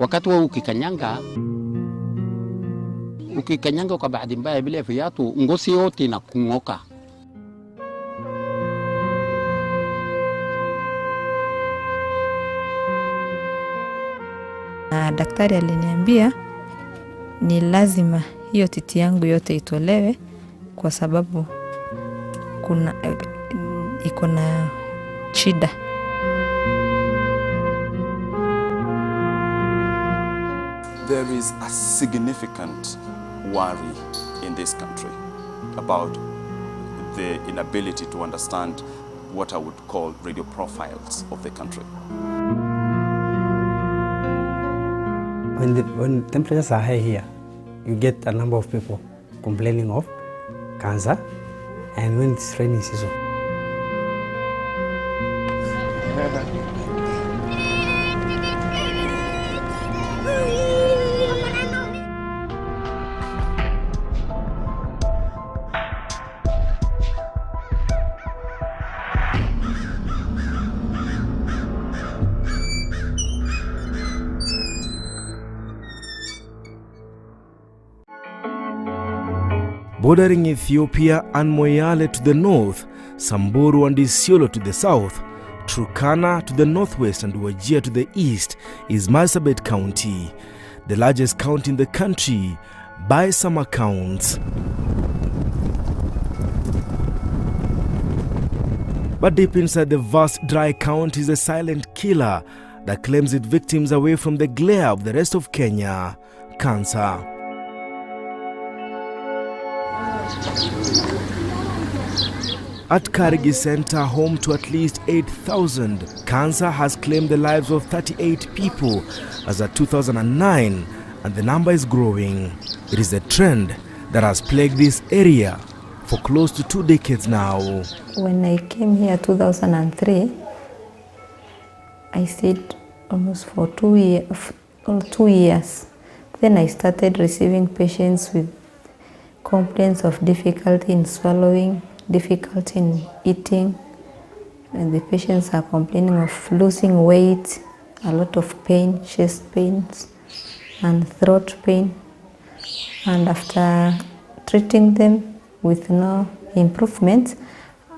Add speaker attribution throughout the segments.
Speaker 1: wakati wa ukikanyanga kwa bahati mbaya bila viatu, ngozi yote inakung'oka.
Speaker 2: Daktari aliniambia ni lazima hiyo titi yangu yote itolewe kwa sababu iko na shida.
Speaker 3: There is a significant worry in this country about the inability to understand what I would call radio profiles of the country.
Speaker 4: When temperatures are high here, you get a number of people complaining of cancer, and when it's raining season.
Speaker 5: Bordering Ethiopia and Moyale to the north, Samburu and Isiolo to the south, Turkana to the northwest and Wajir to the east is Marsabit County, the largest county in the country by some accounts. But deep inside the vast dry county is a silent killer that claims its victims away from the glare of the rest of Kenya: cancer. At Karigi Center, home to at least 8,000, cancer has claimed the lives of 38 people as of 2009, and the number is growing. It is a trend that has plagued this area for close to 2 decades now.
Speaker 2: When I came here 2003, I stayed almost for 2 years. Then I started receiving patients with complaints of difficulty in swallowing, difficulty in eating, and the patients are complaining of losing weight, a lot of pain, chest pains and throat pain. And after treating them with no improvement,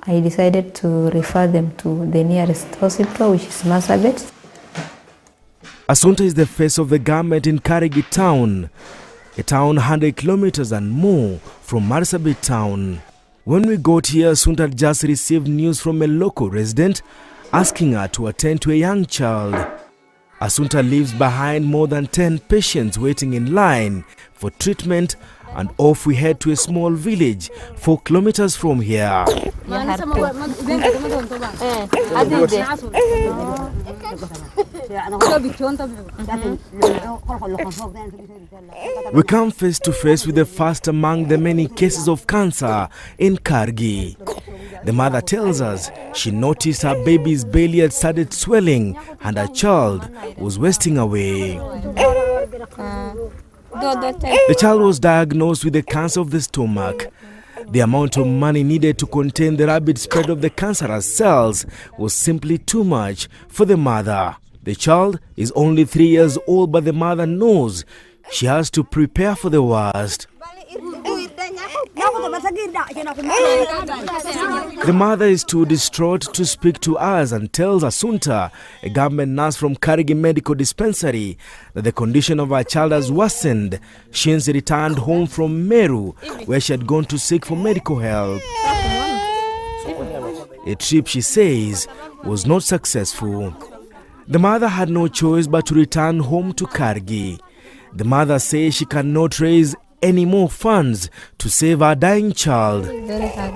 Speaker 2: I decided to refer them to the nearest hospital, which is Marsabit.
Speaker 5: Assunta is the face of the government in Karigi town, a town 100 kilometers and more from Marsabit town. When we got here, Assunta had just received news from a local resident asking her to attend to a young child. Assunta leaves behind more than 10 patients waiting in line for treatment, and off we head to a small village 4 kilometers from here. We come face to face with the first among the many cases of cancer in Kargi. The mother tells us she noticed her baby's belly had started swelling and her child was wasting away. The child was diagnosed with the cancer of the stomach. The amount of money needed to contain the rapid spread of the cancerous cells was simply too much for the mother. The child is only 3 years old, but the mother knows she has to prepare for the worst. The mother is too distraught to speak to us and tells Assunta, a government nurse from Karigi Medical Dispensary, that the condition of her child has worsened since she returned home from Meru, where she had gone to seek for medical help. A trip, she says, was not successful. The mother had no choice but to return home to Karigi. The mother says she cannot raise any more funds to save her dying child.
Speaker 2: Very hard.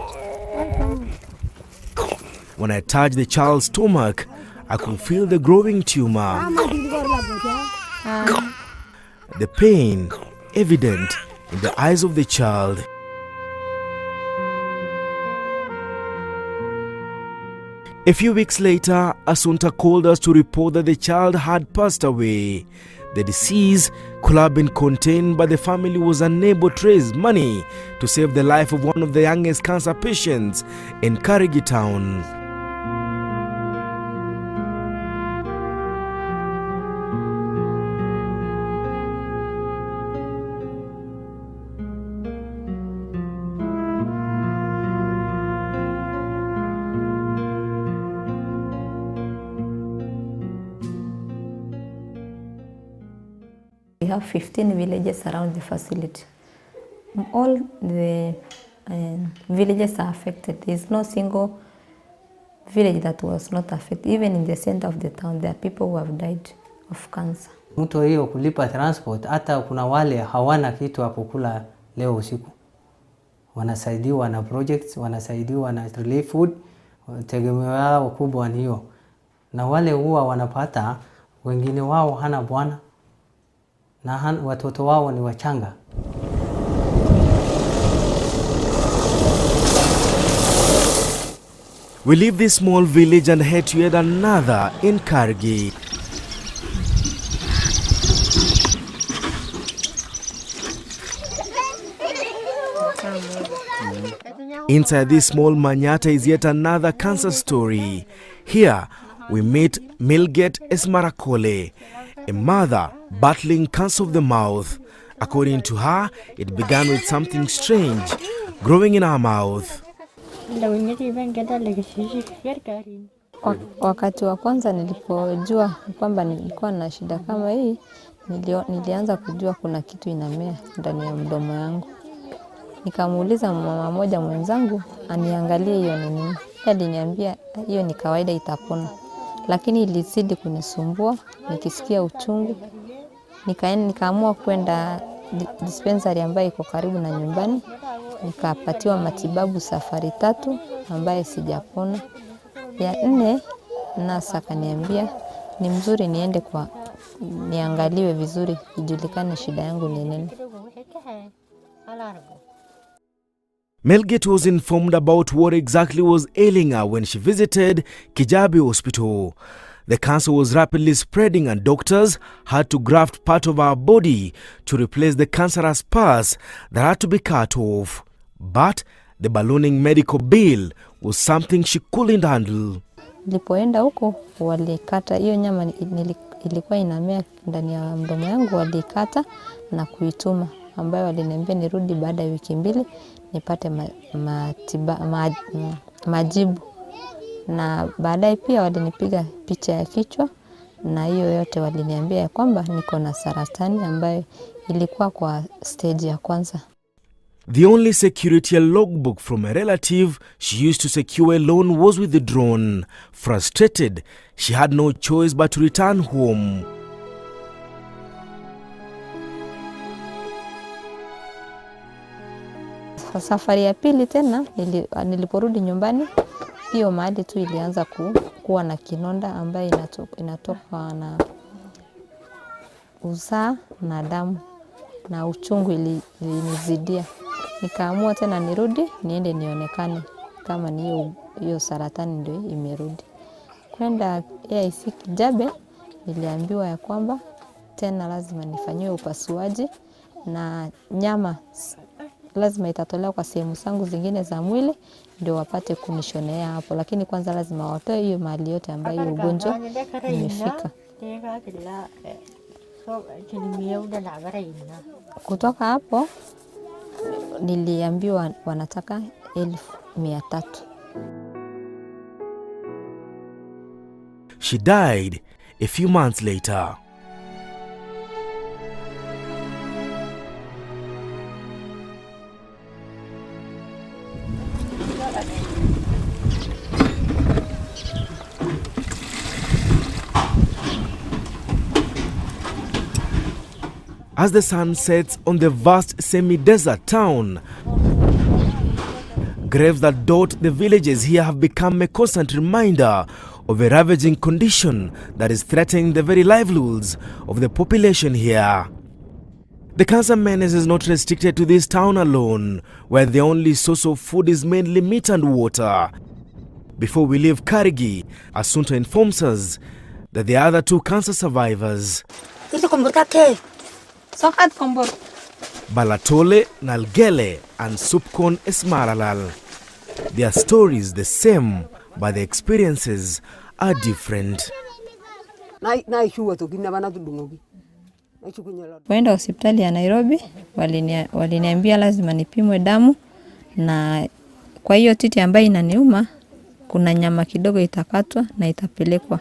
Speaker 5: When I touched the child's stomach, I could feel the growing tumor. The pain evident in the eyes of the child. A few weeks later, Assunta called us to report that the child had passed away. The disease could have been contained, but the family was unable to raise money to save the life of one of the youngest cancer patients in Karigi town.
Speaker 2: have 15 villages around the facility. All the villages are affected. There is no single village that was not affected. Even in the center of the town, there are people who have died of cancer.
Speaker 4: Mtu hiyo kulipa transport, hata kuna wale hawana kitu hapo kula leo usiku. Wanasaidiwa na projects, wanasaidiwa na relief food, tegemeo yao kubwa ni hiyo. Na wale huwa wanapata, wengine wao hana bwana na watoto wao ni wachanga.
Speaker 5: We leave this small village and head to yet another in KURA. Inside this small manyata is yet another cancer story. Here we meet Milget Esmarakole, a mother battling cancer of the mouth. According to her, it began with something strange growing in her mouth.
Speaker 2: Wakati wa kwanza nilipojua kwamba nilikuwa na shida kama hii, nilianza kujua kuna kitu inamea ndani ya mdomo yangu. Nikamuuliza mama moja mwenzangu aniangalie hiyo ni nini. Aliniambia hiyo ni kawaida, itapona. Lakini ilizidi kunisumbua, nikisikia uchungu. Nikaamua kwenda dispensary ambayo iko karibu na nyumbani. Nikapatiwa matibabu safari 3 ambaye sijapona. Ya 4 nasa akaniambia ni mzuri niende niangaliwe vizuri ijulikane shida yangu ni nini.
Speaker 5: Milget was informed about what exactly was ailing her when she visited Kijabe Hospital. The cancer was rapidly spreading and doctors had to graft part of her body to replace the cancerous parts that had to be cut off. But the ballooning medical bill was something she couldn't handle.
Speaker 2: Nilipoenda huko walikata hiyo nyama ilikuwa inamea ndani ya mdomo yangu, walikata na kuituma, ambayo waliniambia nirudi baada ya wiki 2 nipate majibu. Na baadaye pia walinipiga picha ya kichwa, na hiyo yote waliniambia kwamba niko na saratani ambayo ilikuwa kwa stage ya kwanza.
Speaker 5: The only security logbook from a relative she used to secure a loan was withdrawn. Frustrated, she had no choice but to return home.
Speaker 2: Safari ya pili tena niliporudi nyumbani, hiyo mahali tu ilianza kuwa na kinonda ambayo inatoka na uzaa na damu, na uchungu ilinizidia. Nikaamua tena nirudi niende nionekane kama ni hiyo saratani ndio imerudi. Kwenda AIC Kijabe niliambiwa ya kwamba tena lazima nifanyiwe upasuaji na nyama lazima itatolewa kwa sehemu zangu zingine za mwili ndio wapate kunishonea hapo, lakini kwanza lazima watoe hiyo mali yote ambayo ugonjwa imefika. Kutoka hapo niliambiwa wanataka 1,300.
Speaker 5: She died a few months later. As the sun sets on the vast semi-desert town, graves that dot the villages here have become a constant reminder of a ravaging condition that is threatening the very livelihoods of the population here. The cancer menace is not restricted to this town alone, where the only source of food is mainly meat and water. Before we leave KURA, Asunta informs us that the other 2 cancer survivors, Balatole Nalgele and Supkon Esmaralal, their stories the same, but the experiences are different.
Speaker 2: Kwenda hospitali ya Nairobi waliniambia lazima nipimwe damu, na kwa hiyo titi ambayo inaniuma kuna nyama kidogo itakatwa na itapelekwa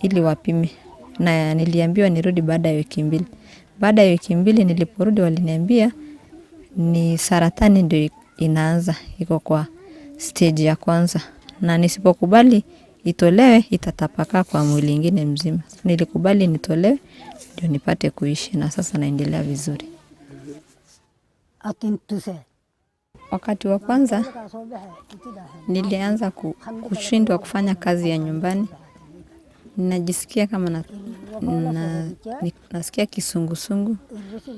Speaker 2: ili wapime, na niliambiwa nirudi baada ya wiki 2. Baada ya wiki 2 niliporudi waliniambia ni saratani ndio inaanza, iko kwa stage ya kwanza, na nisipokubali itolewe itatapakaa kwa mwili ingine mzima. Nilikubali nitolewe ndio nipate kuishi, na sasa naendelea vizuri. Wakati wa kwanza nilianza kushindwa kufanya kazi ya nyumbani. Ninajisikia kama nasikia kisungusungu,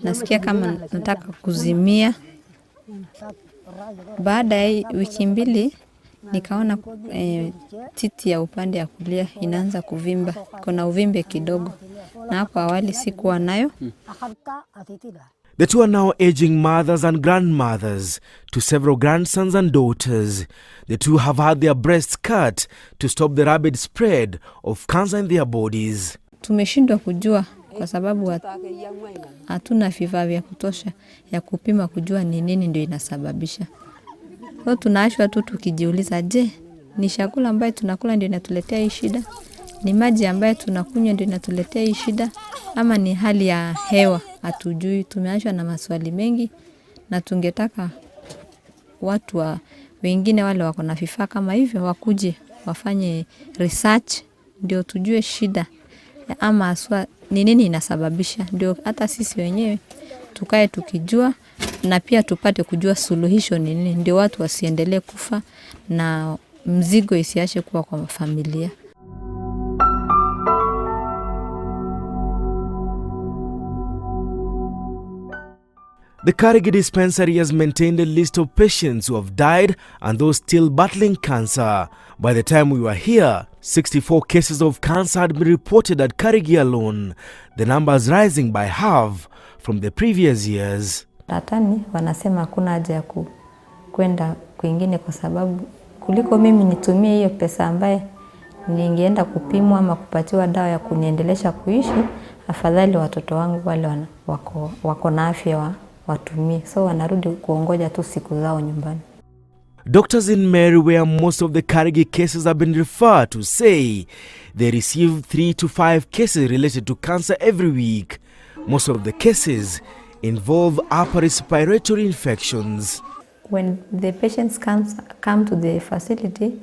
Speaker 2: nasikia kama nataka kuzimia. Baada ya wiki 2 nikaona titi ya upande ya kulia inaanza kuvimba, kuna uvimbe kidogo, na hapo awali sikuwa nayo.
Speaker 5: The two are now aging mothers and grandmothers to several grandsons and daughters. The two have had their breasts cut to stop the rapid spread of cancer in their bodies.
Speaker 2: Tumeshindwa kujua kwa sababu hatuna vifaa vya kutosha ya kupima kujua ni nini ndio inasababisha. So tunaashwa tu tukijiuliza, je, ni chakula ambaye tunakula ndio inatuletea hii shida? Ni maji ambaye tunakunywa ndio inatuletea hii shida? Ama ni hali ya hewa? Hatujui. Tumeashwa na maswali mengi, na tungetaka watu wengine wale wako na vifaa kama hivyo wakuje wafanye research ndio tujue shida ama aswa ni nini inasababisha, ndio hata sisi wenyewe tukae tukijua, na pia tupate kujua suluhisho ni nini, ndio watu wasiendelee kufa na mzigo isiache kuwa kwa familia.
Speaker 5: The KURA dispensary has maintained a list of patients who have died and those still battling cancer. By the time we were here, 64 cases of cancer had been reported at KURA alone, the numbers rising by half from the previous years.
Speaker 2: Datani wanasema hakuna haja ya kwenda kwingine kwa sababu kuliko mimi nitumie hiyo pesa ambaye ningeenda kupimwa ama kupatiwa dawa ya kuniendelesha kuishi, afadhali watoto wangu wale wako na afya watumie. So wanarudi kuongoja tu siku zao nyumbani.
Speaker 5: Doctors in Meru, where most of the KURA cases have been referred to, say they receive 3 to 5 cases related to cancer every week. Most of the cases involve upper respiratory infections.
Speaker 2: When the patients come to the facility,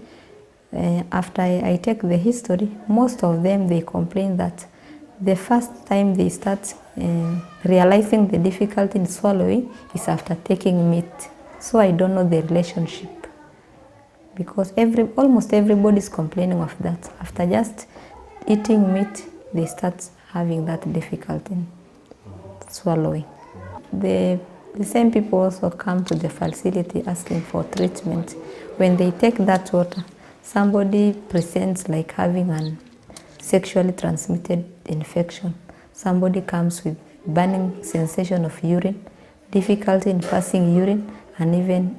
Speaker 2: after I take the history, most of them they complain that the first time they start realizing the difficulty in swallowing is after taking meat. So I don't know the relationship, because almost everybody is complaining of that. After just eating meat, they start having that difficulty in swallowing. The same people also come to the facility asking for treatment. When they take that water, somebody presents like having a sexually transmitted infection. Somebody comes with burning sensation of urine, difficulty in passing urine, and even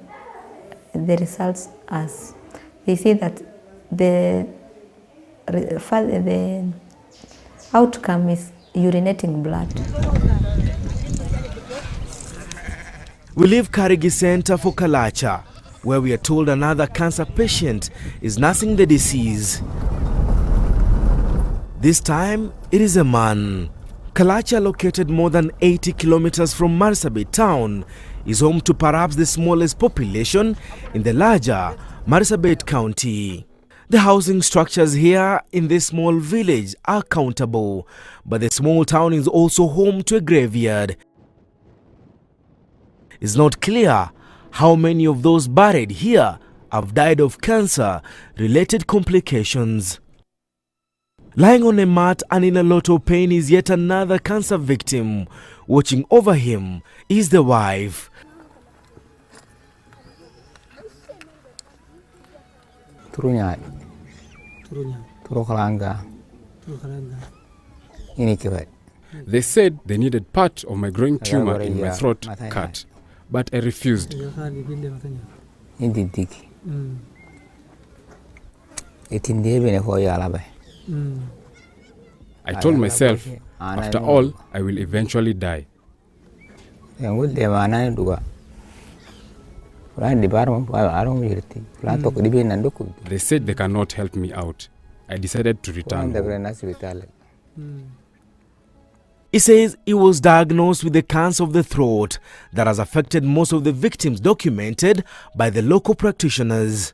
Speaker 2: the results as they say that the outcome is urinating blood.
Speaker 5: We leave KURA Center for Kalacha, where we are told another cancer patient is nursing the disease. This time, it is a man. Kalacha, located more than 80 kilometers from Marsabit town, is home to perhaps the smallest population in the larger Marsabit County. The housing structures here in this small village are countable, but the small town is also home to a graveyard. It's not clear how many of those buried here have died of cancer-related complications. Lying on a mat and in a lot of pain is yet another cancer victim. Watching over him is the wife.
Speaker 6: They said they needed part of my growing tumor in my throat cut, but I refused. I told myself, after all, I will eventually die. They said they cannot help me out. I decided to return home.
Speaker 5: He says he was diagnosed with the cancer of the throat that has affected most of the victims documented by the local practitioners.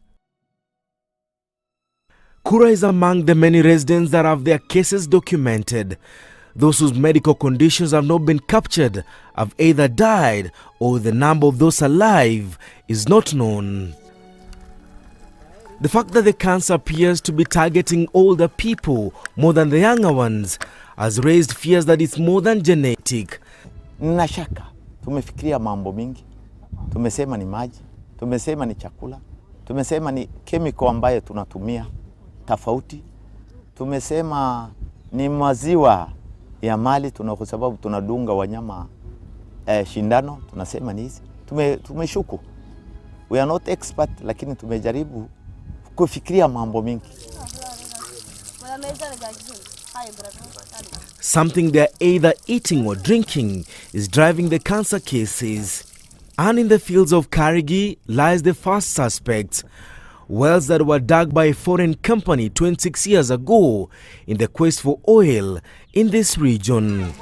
Speaker 5: KURA is among the many residents that have their cases documented. Those whose medical conditions have not been captured have either died or the number of those alive is not known. The fact that the cancer appears to be targeting older people more than the younger ones has raised fears that it's more than genetic.
Speaker 7: Nina shaka, tumefikiria mambo mingi, tumesema ni maji, tumesema ni chakula, tumesema ni chemical ambayo tunatumia tofauti, tumesema ni maziwa ya mali kwa sababu tunadunga wanyama shindano, tunasema ni hizi. Tumeshuku. We are not expert, lakini tumejaribu kufikiria mambo mingi.
Speaker 5: Something they're either eating or drinking is driving the cancer cases. And in the fields of Karigi lies the first suspects. Wells that were dug by a foreign company 26 years ago in the quest for oil in this region.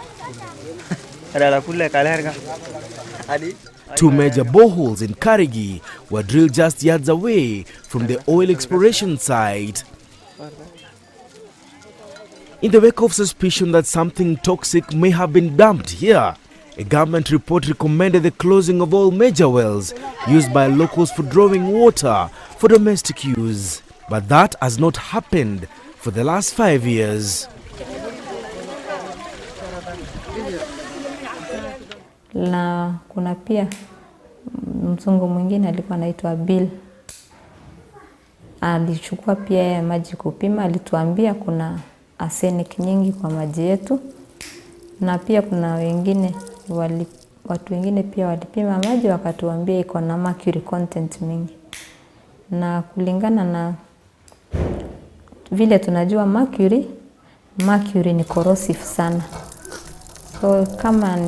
Speaker 5: 2 major boreholes in Karigi were drilled just yards away from the oil exploration site. In the wake of suspicion that something toxic may have been dumped here, a government report recommended the closing of all major wells used by locals for drawing water for domestic use. But that has not happened for the last 5 years.
Speaker 2: Na kuna pia mzungu mwingine alikuwa anaitwa Bill. Alichukua pia ya maji kupima, alituambia kuna arsenic nyingi kwa maji yetu. Na pia kuna watu wengine pia walipima maji wakatuambia iko na mercury content mingi. Na kulingana na vile tunajua mercury ni corrosive sana. So kama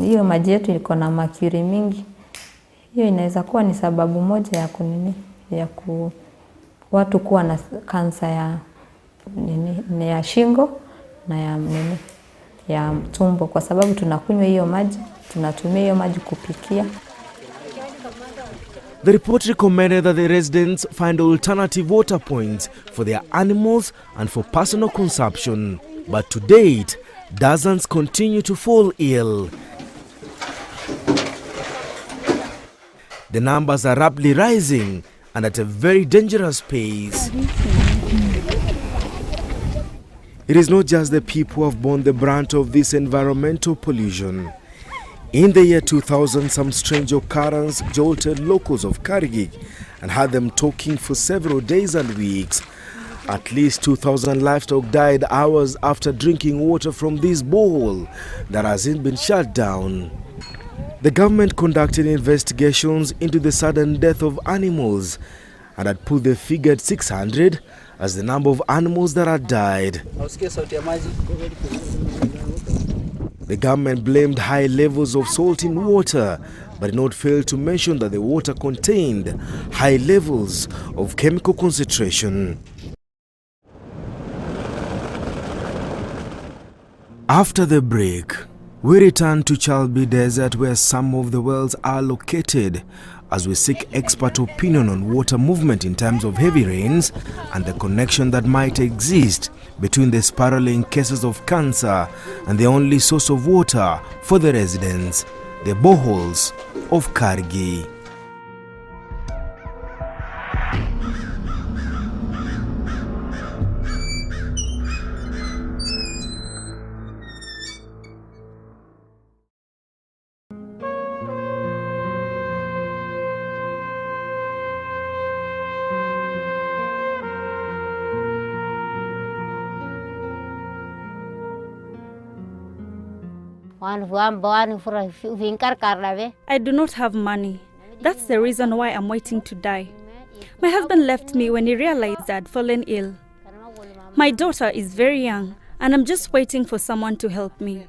Speaker 2: hiyo maji yetu iko na mercury mingi, hiyo inaweza kuwa ni sababu moja ya watu kuwa na kansa ya shingo na ya tumbo, kwa sababu tunakunywa hiyo maji, tunatumia hiyo maji kupikia.
Speaker 5: The report recommended that the residents find alternative water points for their animals and for personal consumption. But to date, dozens continue to fall ill. The numbers are rapidly rising and at a very dangerous pace. It is not just the people who have borne the brunt of this environmental pollution. In the year 2000, some strange occurrence jolted locals of Karigi and had them talking for several days and weeks. At least 2,000 livestock died hours after drinking water from this borehole that hasn't been shut down. The government conducted investigations into the sudden death of animals and had put the figure at 600 as the number of animals that had died. The government blamed high levels of salt in water, but did not fail to mention that the water contained high levels of chemical concentration. After the break, we return to Chalbi Desert, where some of the wells are located, as we seek expert opinion on water movement in times of heavy rains and the connection that might exist between the spiraling cases of cancer and the only source of water for the residents, the boreholes of Karigi.
Speaker 8: I do not have money. That's the reason why I'm waiting to die. My husband left me when he realized I'd fallen ill. My daughter is very young, and I'm just waiting for someone to help me.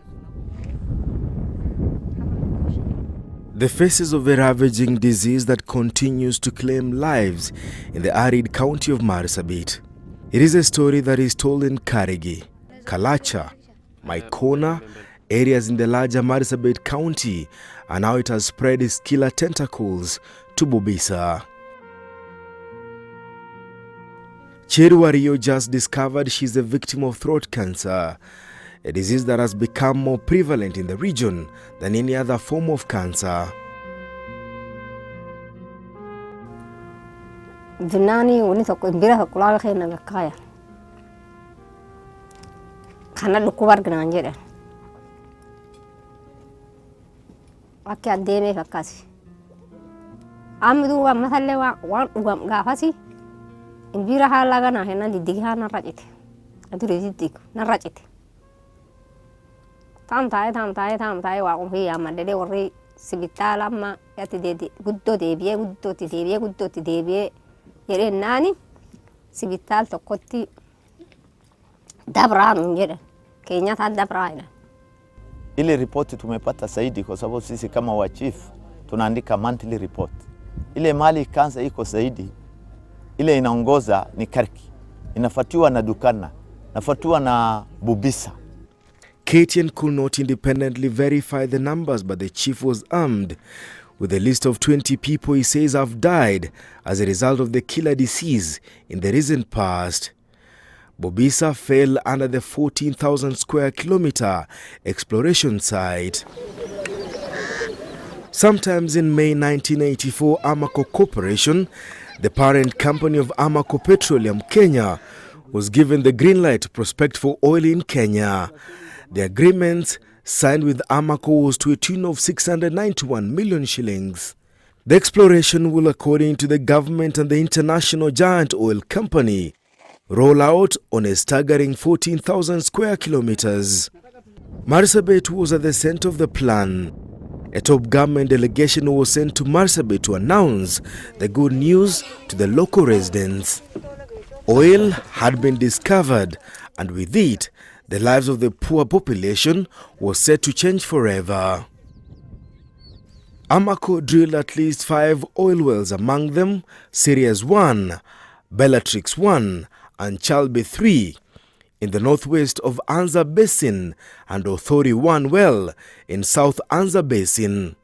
Speaker 5: The faces of a ravaging disease that continues to claim lives in the arid county of Marsabit. It is a story that is told in Karigi, Kalacha, Maikona, areas in the larger Marsabit County, and now it has spread its killer tentacles to BUBISA. CHIRI WARIO just discovered she's a victim of throat cancer, a disease that has become more prevalent in the region than any other form of cancer.
Speaker 9: Jinani unitoko imbira hakulaga khena ngakaya. Khana lukubar granjere. Akia dene kakasi. Amdu wa masalle wa gafasi. Imbira halaga na hena didigha na rajite. Adu rejitik na rajite. Tam tae wa umhi ya madede wari sibitala ma yati dedi guddo ti debiye yere nani sibital tokkotti dabran unjere Kenya ta dabran.
Speaker 7: Ile ripoti tumepata zaidi kwa sababu sisi kama wa chief tunaandika monthly report. Ile mali kansa iko zaidi, ile inaongoza ni Karki, inafuatiwa na Dukana, inafuatiwa na Bubisa.
Speaker 5: KTN could not independently verify the numbers, but the chief was armed with a list of 20 people he says have died as a result of the killer disease in the recent past. BUBISA fell under the 14,000 square kilometer exploration site. Sometimes in May 1984, Amaco Corporation, the parent company of Amaco Petroleum Kenya, was given the green light to prospect for oil in Kenya. The agreement signed with Amaco was to a tune of 691 million shillings. The exploration will, according to the government and the international giant oil company, roll out on a staggering 14,000 square kilometers. Marsabit was at the center of the plan. A top government delegation was sent to Marsabit to announce the good news to the local residents. Oil had been discovered, and with it, the lives of the poor population was set to change forever. Amaco drilled at least 5 oil wells, among them Sirius 1, Bellatrix 1 and Chalbe 3 in the northwest of Anza Basin and Authority 1 well in South Anza Basin.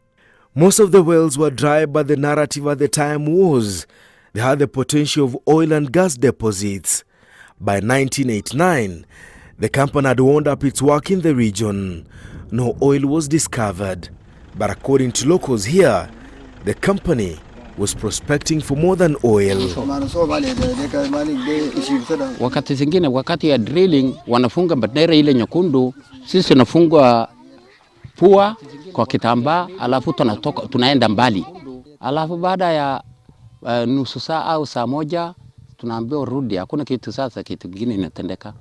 Speaker 5: Most of the wells were dry, but the narrative at the time was they had the potential of oil and gas deposits. By 1989, the company had wound up its work in the region. No oil was discovered, but according to locals here, the company was prospecting for more than oil.
Speaker 1: Wakati zingine, wakati ya drilling, wanafunga bandera ile nyekundu, sisi tunafungwa pua kwa kitambaa, alafu tunaenda mbali. Alafu baada ya nusu saa au saa moja, tunaambiwa rudi, hakuna kitu sasa, kitu kingine inatendeka.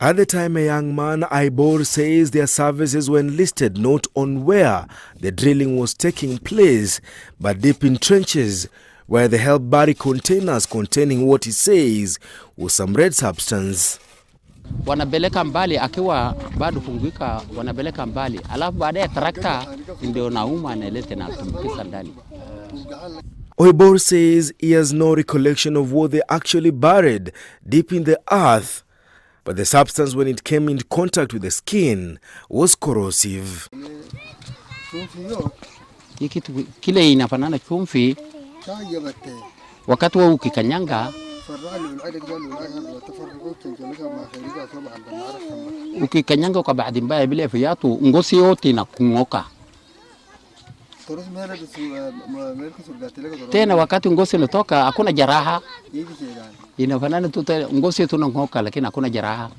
Speaker 5: At the time, a young man, Ibor, says their services were enlisted not on where the drilling was taking place, but deep in trenches where they helped bury containers containing what he says was some red substance.
Speaker 1: Wanabeleka mbali, akiwa bado funguika, wanabeleka mbali. Alafu baada ya trakta ndio nauma analete na kumpisa ndani.
Speaker 5: Ibor says he has no recollection of what they actually buried deep in the earth, but the substance, when it came in contact with the skin, was corrosive.
Speaker 1: Kile inafanana chumvi, wakati wa ukikanyanga, ukikanyanga kwa bahati mbaya bila viatu, ngozi yote inakung'oka. Tena wakati ngozi inatoka, hakuna jeraha. Inafanana tu ngozi tunang'oka, lakini hakuna jeraha.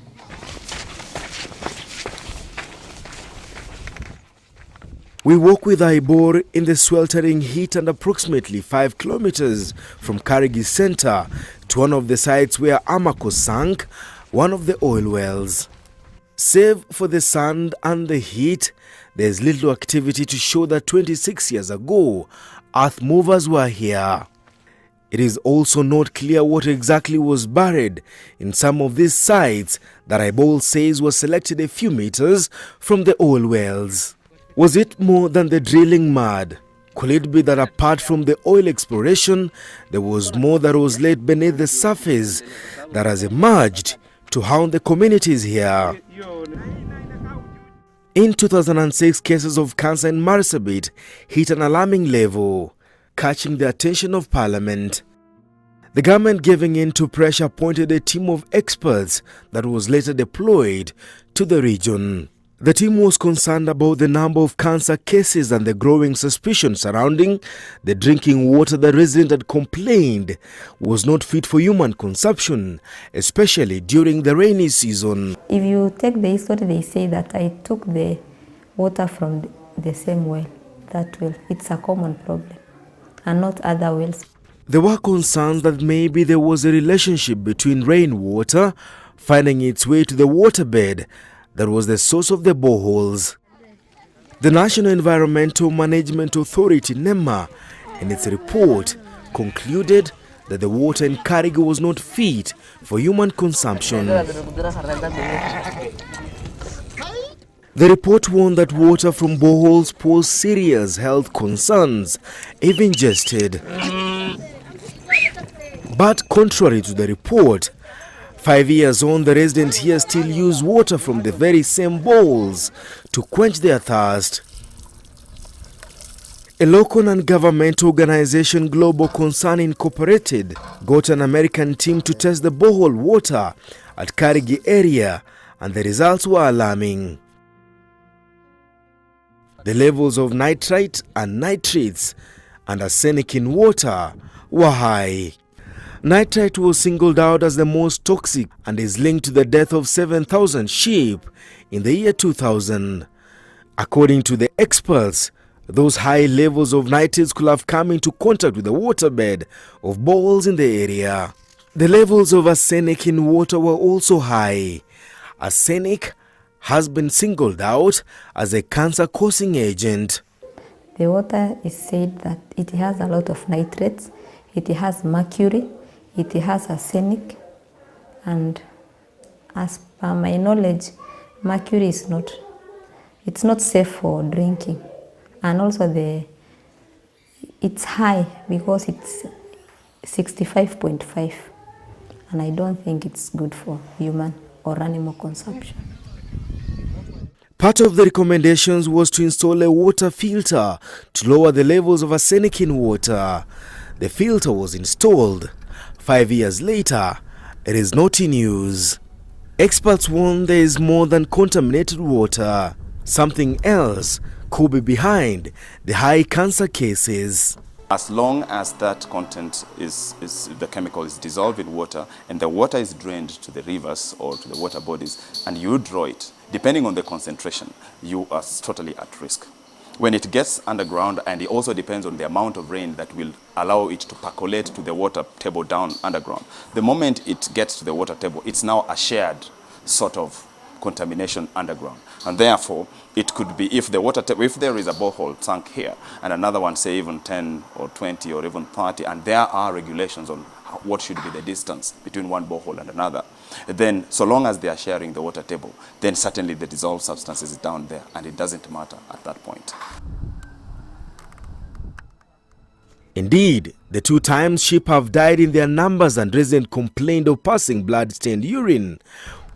Speaker 5: We walk with Ibor in the sweltering heat and approximately 5 kilometers from Karigi's center to one of the sites where Amaco sank one of the oil wells. Save for the sand and the heat, there's little activity to show that 26 years ago, earth movers were here. It is also not clear what exactly was buried in some of these sites that Ibor says was selected a few meters from the oil wells. Was it more than the drilling mud? Could it be that apart from the oil exploration, there was more that was laid beneath the surface that has emerged to haunt the communities here. In 2006, cases of cancer in Marsabit hit an alarming level, catching the attention of Parliament. The government, giving in to pressure, appointed a team of experts that was later deployed to the region. The team was concerned about the number of cancer cases and the growing suspicion surrounding the drinking water the resident had complained was not fit for human consumption, especially during the rainy season.
Speaker 2: If you take the history, they say that I took the water from the same well, that well. It's a common problem, and not other wells.
Speaker 5: There were concerns that maybe there was a relationship between rainwater finding its way to the waterbed that was the source of the boreholes. The National Environmental Management Authority, NEMA, in its report concluded that the water in KURA was not fit for human consumption. The report warned that water from boreholes pose serious health concerns if ingested. But contrary to the report, 5 years on, the residents here still use water from the very same bowls to quench their thirst. A local non-governmental organization, Global Concern Incorporated, got an American team to test the borehole water at KURA area, and the results were alarming. The levels of nitrite and nitrates and arsenic in water were high. Nitrite was singled out as the most toxic and is linked to the death of 7,000 sheep in the year 2000. According to the experts, those high levels of nitrates could have come into contact with the waterbed of boreholes in the area. The levels of arsenic in water were also high. Arsenic has been singled out as a cancer-causing agent.
Speaker 2: The water is said that it has a lot of nitrates, it has mercury, it has arsenic, and as per my knowledge, mercury is not safe for drinking, and also it's high because it's 65.5, and I don't think it's good for human or animal consumption.
Speaker 5: Part of the recommendations was to install a water filter to lower the levels of arsenic in water. The filter was installed. 5 years later, it is not in use. Experts warn there is more than contaminated water. Something else could be behind the high cancer cases.
Speaker 3: As long as that content the chemical is dissolved in water and the water is drained to the rivers or to the water bodies and you draw it, depending on the concentration, you are totally at risk. When it gets underground, and it also depends on the amount of rain that will allow it to percolate to the water table down underground. The moment it gets to the water table, it's now a shared sort of contamination underground. And therefore, it could be if the water table, if there is a borehole sunk here and another one, say even 10 or 20 or even 30, and there are regulations on what should be the distance between one borehole and another, then so long as they are sharing the water table, then certainly the dissolved substance is down there and it doesn't matter at that point.
Speaker 5: Indeed, the 2 times sheep have died in their numbers and residents complained of passing blood-stained urine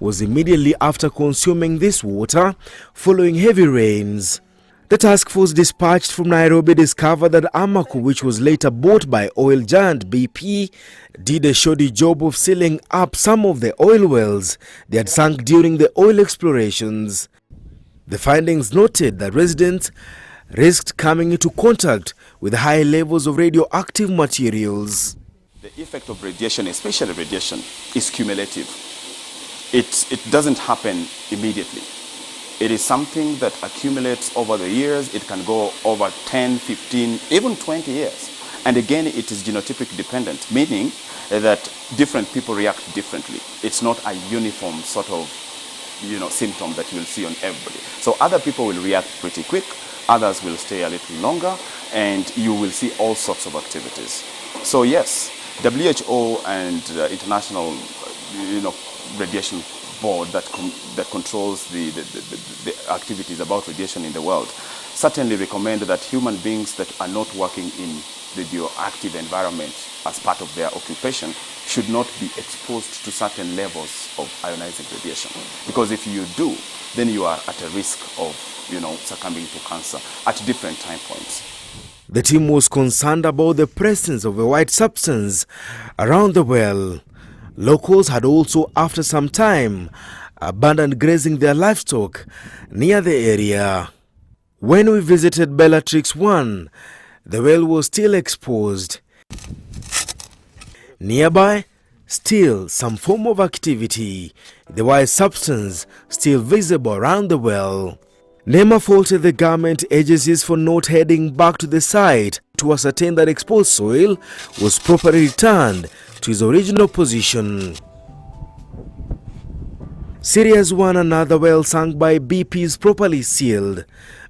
Speaker 5: was immediately after consuming this water following heavy rains. The task force dispatched from Nairobi discovered that Amaco, which was later bought by oil giant BP, did a shoddy job of sealing up some of the oil wells they had sunk during the oil explorations. The findings noted that residents risked coming into contact with high levels of radioactive materials.
Speaker 3: The effect of radiation, especially radiation, is cumulative. It doesn't happen immediately. It is something that accumulates over the years. It can go over 10, 15, even 20 years. And again, it is genotypic dependent, meaning that different people react differently. It's not a uniform sort of, symptom that you will see on everybody. So other people will react pretty quick, others will stay a little longer, and you will see all sorts of activities. So yes, WHO and International, Radiation Board that controls the activities about radiation in the world certainly recommend that human beings that are not working in radioactive environment as part of their occupation should not be exposed to certain levels of ionizing radiation. Because if you do, then you are at a risk of, succumbing to cancer at different time points.
Speaker 5: The team was concerned about the presence of a white substance around the well. Locals had also, after some time, abandoned grazing their livestock near the area. When we visited Bellatrix 1, the well was still exposed. Nearby, still some form of activity, the white substance still visible around the well. NEMA faulted the government agencies for not heading back to the site to ascertain that exposed soil was properly returned to its original position. Sirius 1, another well sunk by BP, is properly sealed,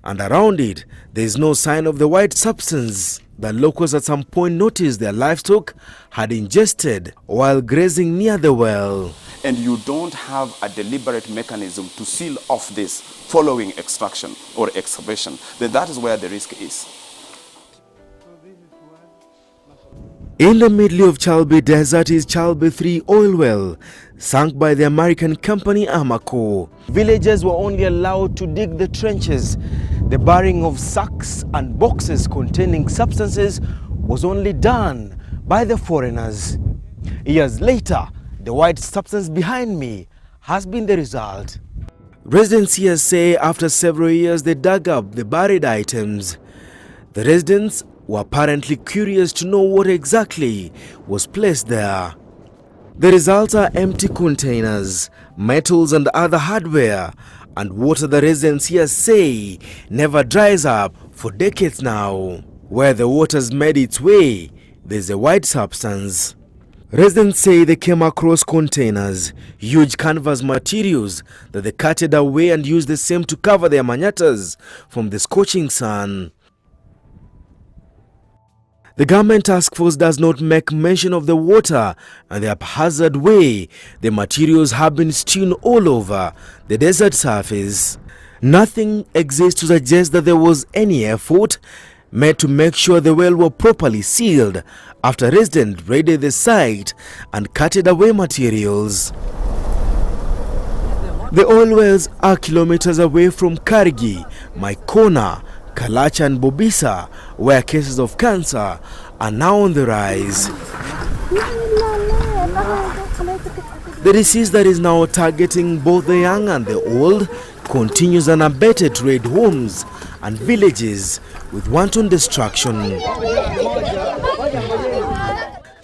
Speaker 5: and around it there is no sign of the white substance that locals at some point noticed their livestock had ingested while grazing near the well.
Speaker 3: And you don't have a deliberate mechanism to seal off this following extraction or excavation, then that is where the risk is.
Speaker 5: In the middle of Chalbi Desert is Chalbi 3 oil well, sunk by the American company Amoco. Villagers were only allowed to dig the trenches. The burying of sacks and boxes containing substances was only done by the foreigners. Years later, the white substance behind me has been the result. Residents here say after several years they dug up the buried items. The residents were apparently curious to know what exactly was placed there. The results are empty containers, metals and other hardware, and water the residents here say never dries up for decades now. Where the water's made its way, there's a white substance. Residents say they came across containers, huge canvas materials that they carted away and used the same to cover their manyatas from the scorching sun. The government task force does not make mention of the water and the haphazard way the materials have been strewn all over the desert surface. Nothing exists to suggest that there was any effort made to make sure the well were properly sealed after residents raided the site and carted away materials. The oil wells are kilometers away from Kargi, Maikona, Kalacha and BUBISA, where cases of cancer are now on the rise. The disease that is now targeting both the young and the old continues unabated to raid homes and villages with wanton destruction.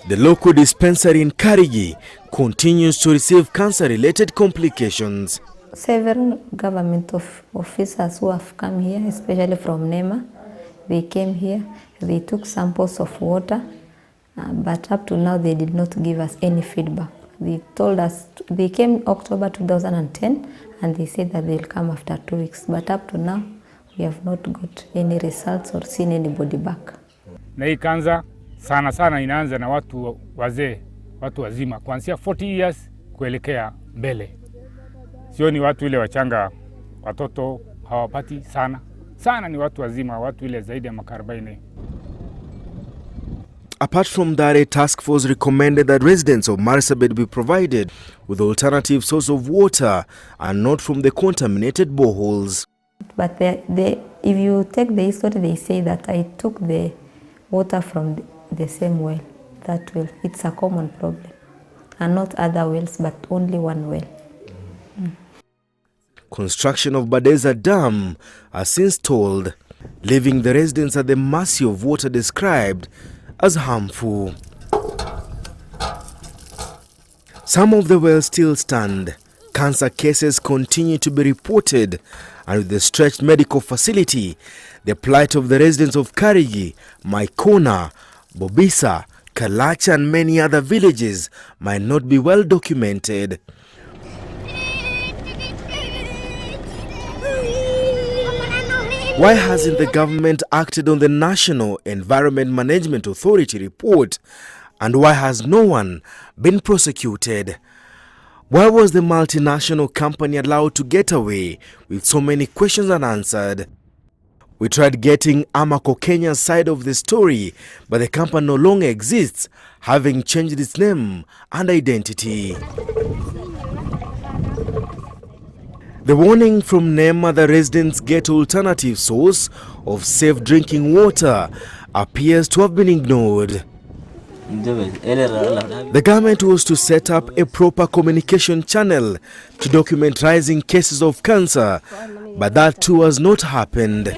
Speaker 5: The local dispensary in Karigi continues to receive cancer-related complications.
Speaker 2: Several government officers who have come here, especially from NEMA, they came here, they took samples of water, but up to now they did not give us any feedback. They told us, they came October 2010 and they said that they'll come after 2 weeks, but up to now we have not got any results or seen anybody back.
Speaker 10: Na hii kanza sana inaanza na watu wazee, watu wazima, kuanzia 40 years kuelekea mbele. Sio ni watu ile wachanga, watoto hawapati sana ni watu wazima, watu ile zaidi ya miaka 40.
Speaker 5: Apart from that, a task force recommended that residents of Marsabit be provided with alternative source of water and not from the contaminated boreholes.
Speaker 2: But if you take the history, they say that I took the water from the same well, that well. It's a common problem, and not other wells, but only one well.
Speaker 5: Construction of Badeza Dam has since stalled, leaving the residents at the mercy of water described as harmful. Some of the wells still stand. Cancer cases continue to be reported, and with the stretched medical facility, the plight of the residents of Karigi, Maikona, BUBISA, Kalacha and many other villages might not be well documented. Why hasn't the government acted on the National Environment Management Authority report, and why has no one been prosecuted? Why was the multinational company allowed to get away with so many questions unanswered? We tried getting Amaco Kenya's side of the story, but the company no longer exists, having changed its name and identity. The warning from NEMA the residents get alternative source of safe drinking water appears to have been ignored. The government was to set up a proper communication channel to document rising cases of cancer, but that too has not happened.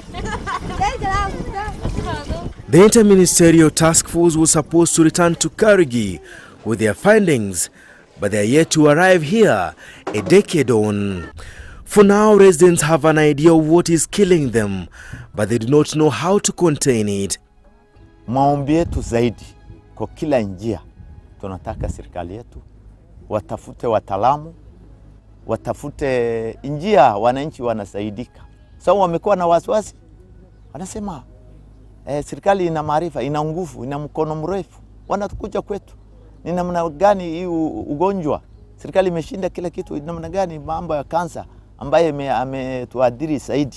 Speaker 5: The Interministerial Task Force was supposed to return to KURA with their findings, but they are yet to arrive here a decade on. For now, residents have an idea of what is killing them, but they do not know how to contain it.
Speaker 7: Maombi yetu zaidi kwa kila njia, tunataka serikali yetu watafute wataalamu, watafute njia wananchi wanasaidika. Sababu wamekuwa na wasiwasi. Wanasema serikali ina maarifa, ina nguvu, ina mkono mrefu. Wanakuja kwetu. Ni namna gani hii ugonjwa? Serikali imeshinda kila kitu. Ni namna gani mambo ya kansa ambaye ametuadhiri zaidi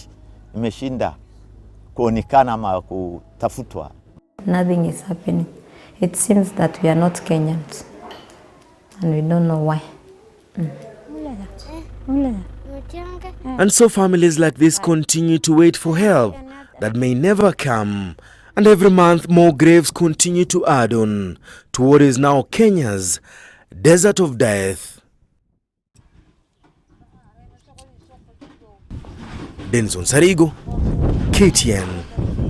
Speaker 7: imeshinda kuonekana ama kutafutwa?
Speaker 2: Nothing is happening. It seems that we are not Kenyans and we don't know why.
Speaker 5: And so families like this continue to wait for help that may never come. And every month more graves continue to add on to what is now Kenya's desert of death. Dennis Onsarigo, KTN.